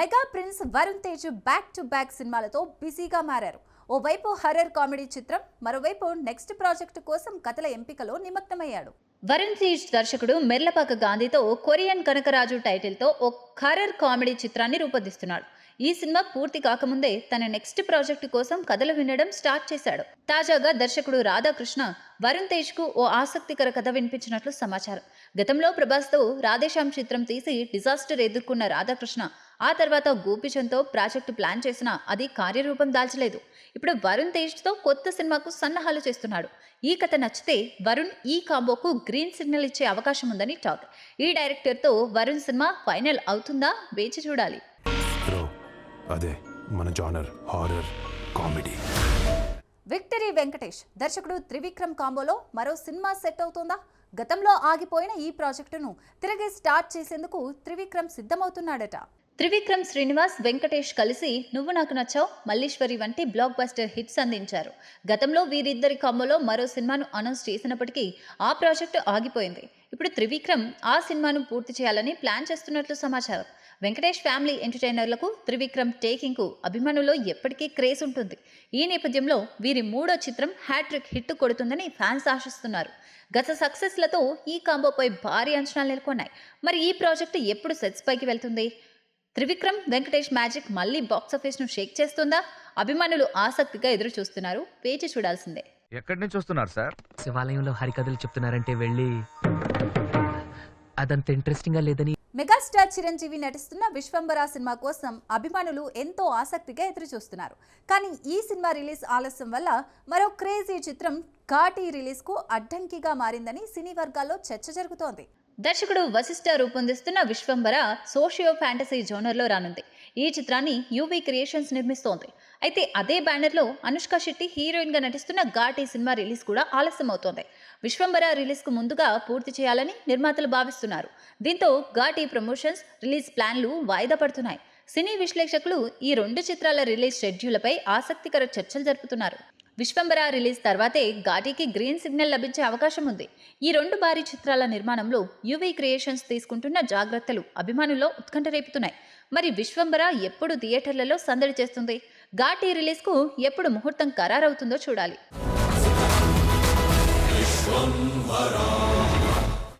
Mega prince Varun Tej back to back సినిమాలతో బిజీగా మారారు. ఓవైపు హర్రర్ కామెడీ చిత్రం, మరోవైపు నెక్స్ట్ ప్రాజెక్టు కోసం కథల ఎంపికలో నిమగ్నమయ్యాడు. వరుణ్ తేజ్ దర్శకుడు మెర్లపాక గాంధీతో కొరియన్ కనకరాజు టైటిల్తో ఓ హర్రర్ కామెడీ చిత్రాన్ని రూపొందిస్తున్నాడు. ఈ సినిమా పూర్తి కాకముందే తన నెక్స్ట్ ప్రాజెక్టు కోసం కథలు వినడం స్టార్ట్ చేశాడు. తాజాగా దర్శకుడు రాధాకృష్ణ వరుణ్ తేజ్ కు ఓ ఆసక్తికర కథ వినిపించినట్లు సమాచారం. గతంలో ప్రభాస్తో రాధేశ్యామ్ చిత్రం తీసి డిజాస్టర్ ఎదుర్కొన్న రాధాకృష్ణ ఆ తర్వాత గోపిచంద్తో ప్రాజెక్టు ప్లాన్ చేసినా అది కార్యరూపం దాల్చలేదు. ఇప్పుడు వరుణ్ తేజ్తో కొత్త సినిమాకు సన్నాహాలు చేస్తున్నాడు. ఈ కథ నచ్చితే వరుణ్ ఈ కాంబోకు గ్రీన్ సిగ్నల్ ఇచ్చే అవకాశం ఉందని టాక్. ఈ డైరెక్టర్తో వరుణ్ సినిమా ఫైనల్ అవుతుందా వేచి చూడాలి. అదే మన genre horror comedy. Victory Venkatesh దర్శకుడు త్రివిక్రమ్ కాంబోలో మరో సినిమా సెట్ అవుతుందా? గతంలో ఆగిపోయిన ఈ ప్రాజెక్టును తిరిగి స్టార్ట్ చేసేందుకు త్రివిక్రమ్ సిద్ధమవుతున్నాడట. త్రివిక్రమ్, శ్రీనివాస్, వెంకటేష్ కలిసి నువ్వు నాకు నచ్చావు, మల్లీశ్వరి వంటి బ్లాక్ బస్టర్ హిట్స్ అందించారు. గతంలో వీరిద్దరి కాంబోలో మరో సినిమాను అనౌన్స్ చేసినప్పటికీ ఆ ప్రాజెక్టు ఆగిపోయింది. ఇప్పుడు త్రివిక్రమ్ ఆ సినిమాను పూర్తి చేయాలని ప్లాన్ చేస్తున్నట్లు సమాచారం. వెంకటేష్ ఫ్యామిలీ ఎంటర్టైనర్లకు త్రివిక్రమ్ టేకింగ్కు అభిమానుల్లో ఎప్పటికీ క్రేజ్ ఉంటుంది. ఈ నేపథ్యంలో వీరి మూడో చిత్రం హ్యాట్రిక్ హిట్ కొడుతుందని ఫ్యాన్స్ ఆశిస్తున్నారు. గత సక్సెస్లతో ఈ కాంబోపై భారీ అంచనాలు నెలకొన్నాయి. మరి ఈ ప్రాజెక్టు ఎప్పుడు సెట్స్ పైకి వెళ్తుంది? త్రివిక్రమ్ వెంకటేష్ మ్యాజిక్ మళ్ళీ బాక్సాఫీస్ను షేక్ చేస్తుందా? అభిమానులు ఆసక్తిగా ఎదురు చూస్తున్నారు. వేచి చూడాల్సిందే. ఎక్కడి నుంచి వస్తున్నారు సార్? శివాలయంలో హరికథలు చెప్తున్నారంటే వెళ్ళి అదంత ఇంట్రెస్టింగ్ గా లేదని. మెగాస్టార్ చిరంజీవి నటిస్తున్న విశ్వంబర సినిమా కోసం అభిమానులు ఎంతో ఆసక్తిగా ఎదురు చూస్తున్నారు. కానీ ఈ సినిమా రిలీజ్ ఆలస్యం వల్ల మరో క్రేజీ చిత్రం ఘాటి రిలీజ్ కు అడ్డంకిగా మారిందని సినీ వర్గాల్లో చర్చ జరుగుతోంది. దర్శకుడు వశిష్ఠ రూపొందిస్తున్న విశ్వంబర సోషియో ఫ్యాంటసీ జోనర్లో రానుంది. ఈ చిత్రాన్ని యూవీ క్రియేషన్స్ నిర్మిస్తోంది. అయితే అదే బ్యానర్లో అనుష్క శెట్టి హీరోయిన్ గా నటిస్తున్న ఘాటి సినిమా రిలీజ్ కూడా ఆలస్యం అవుతోంది. విశ్వంబర రిలీజ్ కు ముందుగా పూర్తి చేయాలని నిర్మాతలు భావిస్తున్నారు. దీంతో ఘాటి ప్రమోషన్స్, రిలీజ్ ప్లాన్లు వాయిదా పడుతున్నాయి. సినీ విశ్లేషకులు ఈ రెండు చిత్రాల రిలీజ్ షెడ్యూళ్లపై ఆసక్తికర చర్చలు జరుపుతున్నారు. విశ్వంబర రిలీజ్ తర్వాతే ఘాటీకి గ్రీన్ సిగ్నల్ లభించే అవకాశం ఉంది. ఈ రెండు భారీ చిత్రాల నిర్మాణంలో యూవీ క్రియేషన్స్ తీసుకుంటున్న జాగ్రత్తలు అభిమానుల్లో ఉత్కంఠ రేపుతున్నాయి. మరి విశ్వంబర ఎప్పుడు థియేటర్లలో సందడి చేస్తుంది? ఘాటీ రిలీజ్కు ఎప్పుడు ముహూర్తం ఖరారవుతుందో చూడాలి.